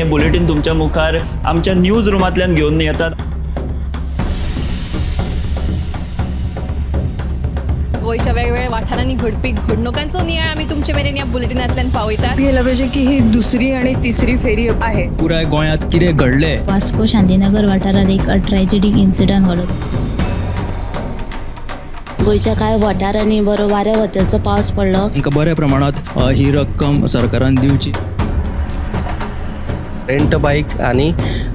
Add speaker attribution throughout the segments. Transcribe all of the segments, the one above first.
Speaker 1: हे बुलेटिन तुमच्या मुखार आमच्या न्यूज रूमांतल्यान घेवन येतात।
Speaker 2: गोयच्या वेगवेगळ्या वाठारांनी घडपी घडणुकांचो नियाळ आमी तुमचे मेरेन ह्या बुलेटिनांतल्यान पावयतात।
Speaker 3: गेला पाहिजे की ही दुसरी आणि तिसरी फेरी आहे।
Speaker 4: पुराय गोंयांत कितें घडलें,
Speaker 5: वास्को शांतीनगर वाठारात एक ट्रॅजेडीक इन्सिडंट घडत।
Speaker 6: गोयच्या कांय वाठारांनी बरो वाऱ्या वताचो पावस पडलो।
Speaker 4: तांकां बऱ्या प्रमाणात ही रक्कम सरकारान दिवची।
Speaker 7: रेंट बाईक आणि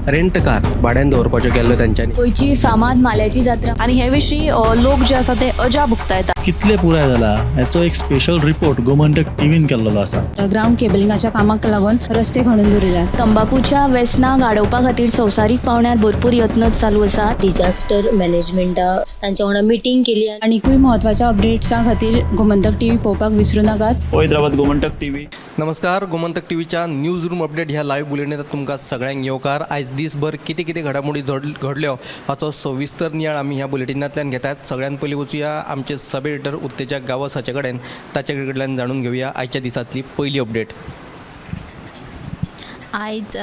Speaker 7: रेंट कार भाड्यान दवरपाच्यो केल्ल्यो तांच्यांनी।
Speaker 5: गोयची फामाद माल्याची जात्रा
Speaker 2: आणि हे विशीं लोक जे आसा ते अजाप उक्तायतात।
Speaker 8: कितले पुराय जाला हेचो एक स्पेशल रिपोर्ट गोमंतक टीव्हीन केल्लो आसा।
Speaker 5: ग्राउंड केबलिंगाच्या कामाक लागून रस्ते खणून दवरिल्यात। तंबाखूच्या व्यसनां गाडोवपा खातीर संवसारीक पावंड्यार भरपूर यत्न चालू आसा।
Speaker 6: डिजास्टर मॅनेजमेंटा तांच्या वांगडा मिटींग केली।
Speaker 5: आनीकूय महत्वाच्या अपडेट्सां खातीर गोमंतक टीव्ही पळोवपाक विसरूं नाकात।
Speaker 1: पळयत रावात गोमंतक टीव्ही।
Speaker 7: नमस्कार, गोमंतक टीव्हीच्या न्यूज रूम अपडेट ह्या लायव्ह बुलेटिनांत तुमकां सगळ्यांक येवकार। आयज दिसभर कितें कितें घडामोडी घडल्यो हाचो सविस्तर नियाळ आमी ह्या बुलेटिनांतल्यान घेतात। सगळ्यान पयलीं वचुया आमचे सब एडिटर उत्तेजक गावस हाचे कडेन, ताचे कडल्यान जाणून घेवया आयच्या दिसांतली पयली अपडेट।
Speaker 5: आयज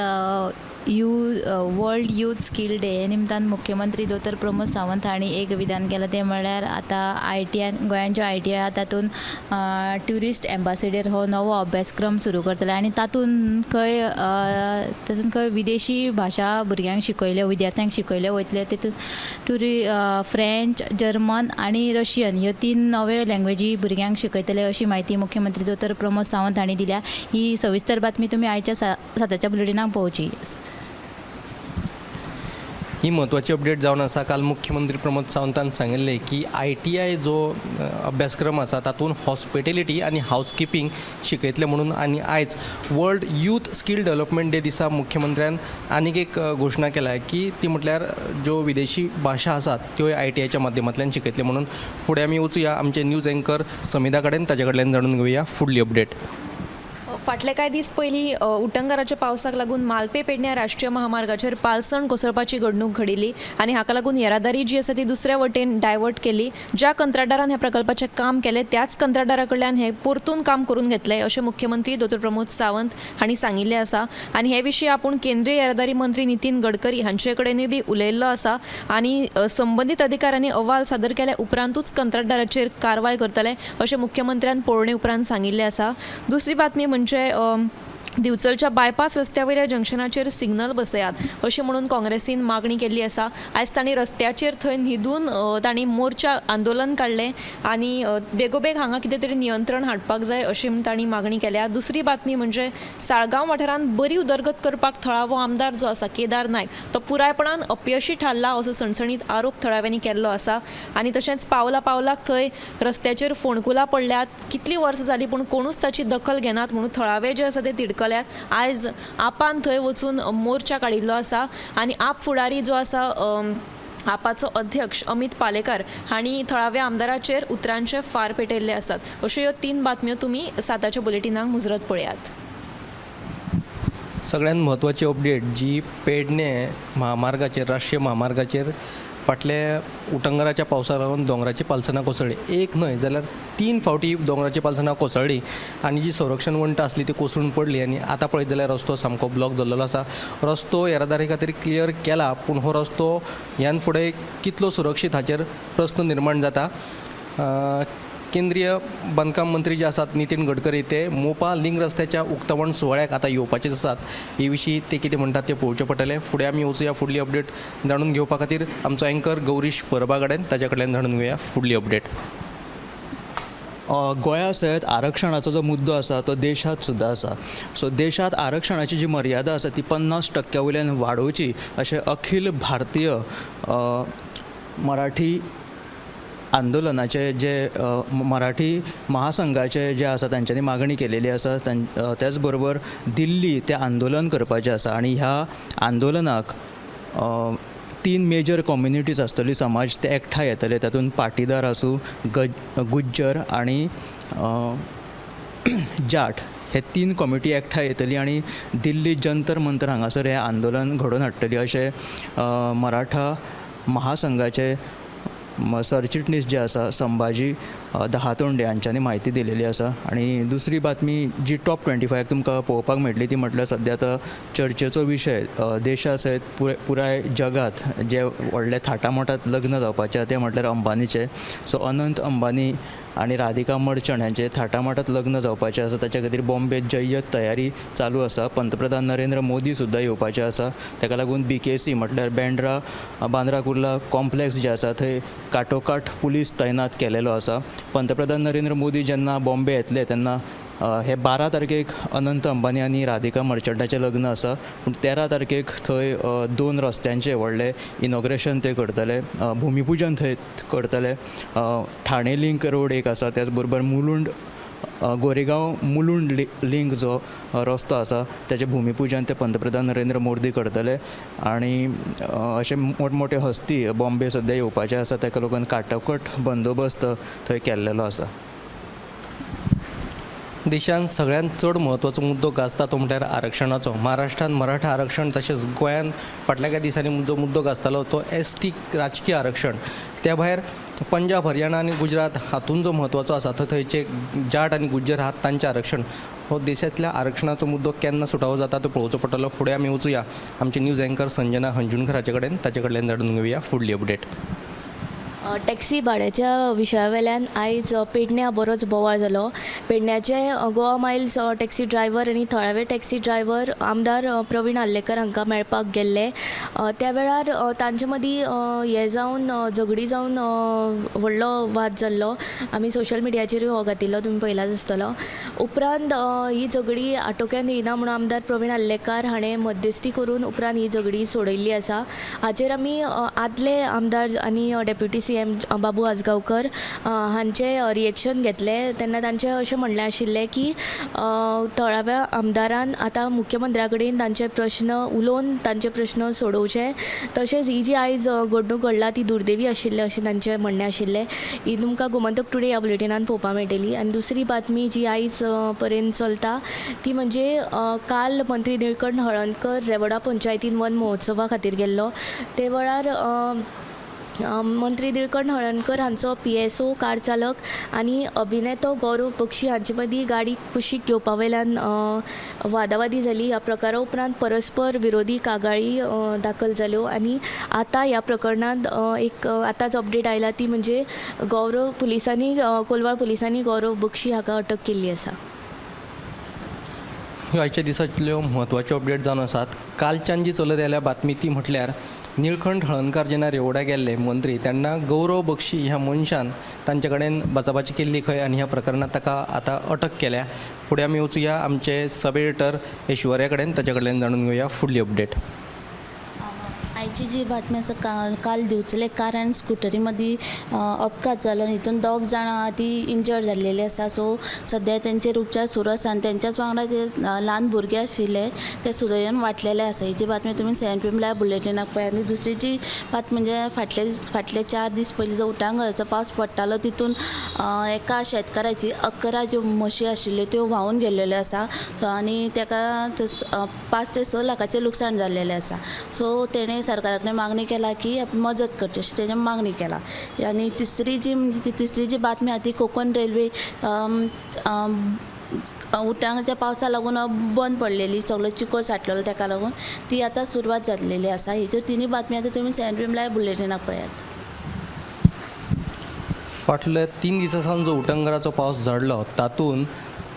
Speaker 5: वर्ल्ड यूथ स्कील डे निमतान मुख्यमंत्री दोतर प्रमोद सावंत हांणी एक विधान केलां, तें म्हणल्यार आतां ITI गोंयांच्या ITI तातूंत ट्युरिस्ट एम्बेसेडर हो नवो अभ्यासक्रम सुरू करतले आणि तातूंत खंय विदेशी भाशा भुरग्यांक शिकयल्यो, विद्यार्थ्यांक शिकयल्यो वयतल्यो। तितून फ्रेंच, जर्मन आनी रशियन ह्यो 3 नव्यो लँग्वेजी भुरग्यांक शिकयतले अशी माहिती मुख्यमंत्री दोतर प्रमोद सावंत हांणी दिल्या। ही सविस्तर बातमी तुमी आयच्या साताच्या बुलेटिनाक पळोवची।
Speaker 7: ही महत्त्वाची अपडेट जावन आसा। काल मुख्यमंत्री प्रमोद सावंतान सांगिल्लें की ITI जो अभ्यासक्रम आसा तातूंत हॉस्पिटॅलिटी आनी हावजकीपिंग शिकयतले म्हणून। आनी आयज world youth skill development day दिसा मुख्यमंत्र्यान आनीक एक घोशणा केल्या की ती म्हटल्यार ज्यो विदेशी भाशा आसात त्यो ITIच्या माध्यमांतल्यान शिकयतले म्हणून। फुडें आमी वचुया आमचे न्यूज एंकर समिधा कडेन, ताचे कडल्यान जाणून घेवया फुडली अपडेट।
Speaker 2: फाटले कांय दीस पयलीं उटंगाराच्या पावसाक लागून मालपे पेडण्यां राष्ट्रीय महामार्गाचेर पालसण कोसळपाची घडणूक घडिल्ली आनी हाका लागून येरादारी जी आसा ती दुसऱ्या वटेन डायवर्ट केली। ज्या कंत्राटदारान ह्या प्रकल्पाचें काम केलें त्याच कंत्राटदारा कडल्यान हें परतून काम करून घेतलें अशें मुख्यमंत्री दोतर प्रमोद सावंत हांणी सांगिल्लें आसा। आनी हे विशीं आपूण केंद्रीय येरादारी मंत्री नितीन गडकरी हांचे कडेनूय बी उलयल्लो आसा आनी संबंदीत अधिकाऱ्यांनी अहवाल सादर केल्या उपरांतूच कंत्राटदाराचेर कारवाय करतले अशें मुख्यमंत्र्यान पळोवणे उपरांत सांगिल्लें आसा। दुसरी बातमी म्हणजे दिवचलच्या बायपास रस्त्या वयल्या जंक्शनाचेर सिग्नल बसयात अशें म्हणून काँग्रेसीन मागणी केल्ली आसा। आयज तांणी रस्त्याचेर थंय न्हिदून तांणी मोर्चा आंदोलन काडलें आनी बेगोबेग हांगा कितें तरी नियंत्रण हाडपाक जाय अशी तांणी मागणी केल्या। दुसरी बातमी म्हणजे साळगांव वाठारांत बरी उदरगत करपाक थळावो आमदार जो आसा केदार नायक तो पुरायपणान अपयशी थारला असो सणसणीत आरोप थळाव्यांनी केल्लो आसा। आनी तशेंच पावला पावलाक थंय रस्त्याचेर फोणकुलां पडल्यात, कितलीं वर्सां जालीं पूण कोणूच ताची दखल घेनात म्हणून थळावे जे आसा ते तिडकल्यात। आयज आपान थंय वचून मोर्चा काडिल्लो आसा आनी आप फुडारी जो आसा आपाचो अध्यक्ष अमित पालेकार हांणी थळाव्या आमदाराचेर उतरांचे फार पेटयल्ले आसात। अश्यो ह्यो 3 बातम्यो तुमी साताच्या बुलेटिनाक मुजरत पळयात।
Speaker 7: सगळ्यात महत्त्वाची अपडेट जी पेडणे महामार्गाचेर राष्ट्रीय महामार्गाचेर फाटले उटंगराच्या पावसा लागून दोंगराची पालसणां कोसळ्ळी। एक न्हय जाल्यार 3 फावटी दोंगराची पालसणां कोसळ्ळी आनी जी संरक्षण वण्टां आसली ती कोसळून पडली आनी आतां पळयत जाल्यार रस्तो सामको ब्लॉक जाल्लो आसा। रस्तो येरादारी खातीर क्लियर केला पूण हो रस्तो ह्यान फुडें कितलो सुरक्षीत हाचेर प्रस्न निर्माण जाता। केंद्रीय बांदकाम मंत्री जे आसात नितीन गडकरी ते मोपा लिंक रस्त्याच्या उक्तावण सुवाळ्याक आतां येवपाचेच आसात। हे विशीं ते कितें म्हणटात ते पळोवचें पडटलें। फुडें आमी वचुया फुडली अपडेट जाणून घेवपा खातीर आमचो एंकर गौरीश परबा कडेन, ताचे कडल्यान जाणून घेवया फुडली अपडेट।
Speaker 4: गोंया सयत आरक्षणाचो जो मुद्दो आसा तो देशांत सुद्दां आसा। सो देशांत आरक्षणाची जी मर्यादा आसा ती 50% वयल्यान वाडोवची अशें अखिल भारतीय मराठी आंदोलनाचे जे मराठी महासंघाचे जे आसा तांच्यांनी मागणी केलेली आसा। त्याच बरोबर दिल्ली ते आंदोलन करपाचें आसा आनी ह्या आंदोलनाक 3 मेजर कम्युनिटीज आसतली समाज ते एकठांय येतले। तातूंत पाटीदार आसूं, गुज्जर आनी जाट हे 3 कम्युनिटी एकठांय येतली आनी दिल्ली जंतर मंतर हांगासर हें आंदोलन घडोवन हाडटली अशें मराठा महासंघाचे सरचिटणीस जे आसा संभाजी दहा तोंडे हांच्यांनी म्हायती दिलेली आसा. आनी दुसरी बातमी जी टॉप 25 तुमकां पळोवपाक मेळटली ती म्हटल्यार सद्या आतां चर्चेचो विशय देशा सयत पुराय जगात जे व्हडले थाटा मोठात लग्न जावपाचे ते म्हटल्यार अंबानीचे. सो अनंत अंबानी आनी राधिका मर्चंट हांचे थाटामाटात लग्न जावपाचें आसा. ताच्या खातीर बॉम्बे जय्यत तयारी चालू आसा. पंतप्रधान नरेंद्र मोदी सुद्दां येवपाचे आसा. ताका लागून BKC म्हटल्यार बांद्रा कुर्ला कॉम्प्लेक्स जे आसा थंय काटोकाट पुलीस तैनात केलेलो आसा. पंतप्रधान नरेंद्र मोदी जेन्ना बॉम्बे येतले तेन्ना हे 12 तारखेक अनंत अंबानी आनी राधिका मर्चंटाचें लग्न आसा. पूण 13 तारखेक थंय 2 रस्त्यांचे व्हडले इनॉग्रेशन ते करतले, भुमिपूजन थंय करतले. ठाणे लिंक रोड एक आसा, त्याच बरोबर मुलुंड गोरेगांव मुलुंड लिंक जो रस्तो आसा त्याचें भुमिपूजन ते पंतप्रधान नरेंद्र मोदी करतले. आनी अशे मोठमोठे हस्ती बॉम्बे सद्या येवपाचे आसा, ताका लागून काटोकट बंदोबस्त थंय केल्लेलो आसा.
Speaker 7: देशांत सगळ्यांत चड म्हत्वाचो मुद्दो गाजता तो म्हटल्यार आरक्षणाचो. महाराष्ट्रांत मराठा आरक्षण तशेंच गोंयांत फाटल्या काही दिसांनी जो मुद्दो गाजतालो तो ST राजकीय आरक्षण. त्या भायर पंजाब, हरियाणा आनी गुजरात हातून जो म्हत्वाचो आसा तो थंयचे जाट आनी गुज्जर आहात तांचें आरक्षण. हो देशांतल्या आरक्षणाचो मुद्दो केन्ना सुटावो जाता तो पळोवचो पडटलो. फुडें आमी वचुया आमचे न्यूज एंकर संजना हंजुणकराचे कडेन, ताचे कडल्यान जाणून घेवया फुडली अपडेट.
Speaker 6: टॅक्सी भाड्याच्या विशया वेल्यान आयज पेडण्या बरोच बोवाळ जालो. पेडण्याचे गोवा मायल्स टॅक्सी ड्रायव्हर आनी थळावे टॅक्सी ड्रायव्हर आमदार प्रवीण आल्लेकर हांकां मेळपाक गेल्ले. त्या वेळार तांचे मदीं हे जावन झगडी जावन व्हडलो वाद जाल्लो. आमी सोशल मिडियाचेरूय हो घातिल्लो, तुमी पळयलाच आसतलो. उपरांत ही झगडी आटोक्यान येना म्हणून आमदार प्रवीण आल्लेकर हाणें मध्यस्थी करून उपरांत ही झगडी सोडयल्ली आसा. हाचेर आमी आदले आमदार आनी डेप्युटी CM बाबू आजगांवकर हांचे रिएक्शन घेतले. तेन्ना तांचें अशें म्हणलें आशिल्लें की थळाव्या आमदारान आतां मुख्यमंत्र्या कडेन तांचे प्रश्न उलोवन तांचे प्रश्न सोडोवचे. तशेंच ही जी आयज घडणूक घडला ती दुर्दैवी आशिल्लें अशें तांचें म्हणणें आशिल्लें. ही तुमकां गोमंतक टुडे ह्या बुलेटिनान पळोवपाक मेळटली. आनी दुसरी बातमी जी आयज पर्यंत चलता ती म्हणजे काल मंत्री निळकंठ हळर्णकर रेवडा पंचायतीन वन महोत्सवा खातीर गेल्लो. ते वेळार मंत्री निळकंठ हळर्णकर हांचो PSO कार चालक आनी अभिनेतो गौरव बक्षी हांचे मदीं गाडी कुशीक घेवपा वयल्यान वादावादी जाली. ह्या प्रकारा उपरांत परस्पर विरोधी कागाळी दाखल जाल्यो. आनी आतां ह्या प्रकरणांत एक आतांच अपडेट आयला ती म्हणजे कोलवाळ पुलिसांनी गौरव बक्षी हाका अटक केल्ली आसा.
Speaker 7: ह्यो आयच्या दिसांतल्यो म्हत्वाच्यो अपडेट जावन आसात. कालच्यान जी चलत आयल्या बातमी ती म्हटल्यार निळकंठ हळर्णकर जेन्ना रेवडा गेल्ले मंत्री तेन्ना गौरव बक्षी ह्या मनशान तांचे कडेन बचाबाची केल्ली खंय आनी ह्या प्रकरणांत ताका आतां अटक केल्या. फुडें आमी वचुया आमचे सब एडिटर ऐश्वर्या कडेन, ताचे कडल्यान जाणून घेवया फुडली अपडेट.
Speaker 5: आयची जी बातमी आसा काल दिवचले कार आनी स्कुटरी मदीं अपघात जालो. हितून 2 जाणां ती इंजर्ड जाल्लेली आसा. सो सद्या तेंचेर उपचार सुरू आसा आनी तेंच्याच वांगडा ते ल्हान भुरगे आशिल्ले ते सुदैवान वाटलेले आसा. ही जी बातमी तुमी CNPM लायव्ह बुलेटिनाक पळय. आनी दुसरी जी बातमी म्हणजे फाटले 4 दीस पयलीं जो उटंगाराचो पावस पडटालो तितून एका शेतकाराची 11 ज्यो म्हशी आशिल्ल्यो त्यो व्हांवून गेल्ल्यो आसा. आनी ताका 5 ते 6 लाखाचें लुकसाण जाल्लेलें आसा. सो तेणें सरकारा कडेन मागणी केला की मजत करची अशी तेणें मागणी केला. आनी तिसरी जी बातमी आसा ती कोकण रेल्वे उटंगाच्या पावसा लागून बंद पडलेली, सगळो चिकोल साठलेलो ताका लागून ती आतां सुरवात जाल्लेली आसा. हेच्यो तिनूय बातमी आतां तुमी CNPM लायव्ह बुलेटिनाक पळयात.
Speaker 7: फाटल्या 3 दिसां सावन जो उटंगराचो पावस झडलो तातूंत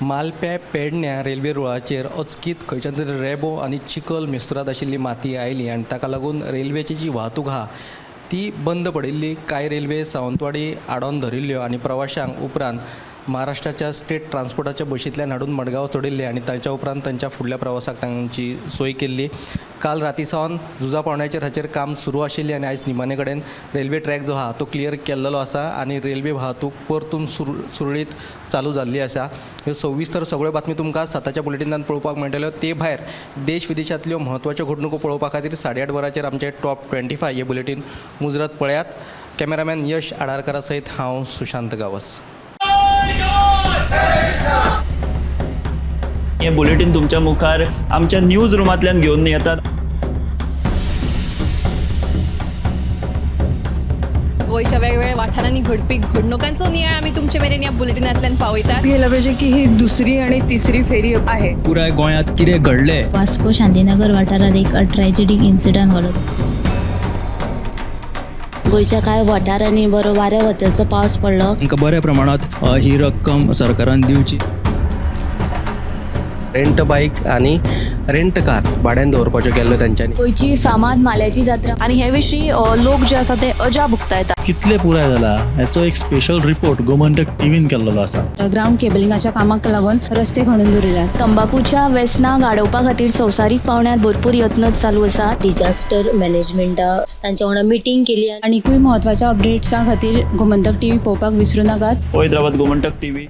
Speaker 7: मालपे पेडण्या रेल्वे रुळाचेर अचकीत खंयच्या तरी रेबो आनी चिखल मिसळत आशिल्ली माती आयली आनी ताका लागून रेल्वेची जी वाहतूक आहा ती बंद पडिल्ली. कांय रेल्वे सावंतवाडी आडोवन धरिल्ल्यो आनी प्रवाशांक उपरांत महाराष्ट्राच्या स्टेट ट्रान्सपोर्टाच्या बशींतल्यान हाडून मडगांव सोडिल्ले आनी तांच्या उपरांत तांच्या फुडल्या प्रवासाक तांची सोय केल्ली. काल राती सावन झुजा पावंड्याचेर हाचेर काम सुरू आशिल्लें आनी आयज निमाणे कडेन रेल्वे ट्रॅक जो आहा तो क्लियर केल्लो आसा आनी रेल्वे वाहतूक परतून सुरळीत चालू जाल्ली आसा. ह्यो सविस्तर सगळ्यो बातमी तुमकां 7च्या बुलेटिनांत पळोवपाक मेळटल्यो. ते भायर देश विदेशांतल्यो म्हत्वाच्यो घडणुको पळोवपा खातीर 8:30 वरांचेर आमचे टॉप 25 हे बुलेटीन मुजरत पळयात. कॅमेरामॅन यश आडारकरा सयत हांव सुशांत गावस.
Speaker 1: हे बुलेटिन तुमच्या मुखार आमच्या न्यूज रुमांतल्यान घेवन येतात.
Speaker 9: गोंयच्या वेगवेगळ्या वाठारांनी घडपी घडणुकांचो नियाळ आमी तुमचे मेरेन ह्या बुलेटिनांतल्यान पावयतात.
Speaker 3: गेलं पाहिजे की ही दुसरी आणि तिसरी फेरी आहे.
Speaker 4: पुराय गोंयांत कितें घडलें
Speaker 5: वास्को शांतीनगर वाठारात एक ट्रॅजेडीक इन्सिडंट घडलो.
Speaker 6: गोंयच्या कांय वाठारांनी बरो वाऱ्या वताचो पावस पडलो.
Speaker 4: तांकां बऱ्या प्रमाणात ही रक्कम सरकारान दिवची.
Speaker 7: रेंट बाईक आणि रेंट कार भाड्यान दवरपाच्यो केल्ल्यो तांच्यांनी.
Speaker 6: गोंयची फामाद माल्याची जात्रा.
Speaker 2: आणि हे विशीं लोक जे आसा ते अजा भुगतायतात.
Speaker 8: कितले पुराय जाला हेचो एक स्पेशल रिपोर्ट गोमंतक टीव्हीन केल्लो आसा.
Speaker 9: ग्राउंड केबलिंगाच्या कामाक लागून रस्ते खणून दवरिल्यात.
Speaker 6: तंबाखूच्या व्यसनां गाडोवपा खातीर संवसारीक पावंड्यार भरपूर यत्न चालू आसा.
Speaker 5: डिजास्टर मॅनेजमेंटा तांच्या वांगडा मिटींग केली.
Speaker 9: आनीकूय म्हत्वाच्या अपडेट्सां खातीर गोमंतक टीव्ही पळोवपाक विसरूं नाकात.
Speaker 1: हैदराबाद गोमंतक टीव्ही.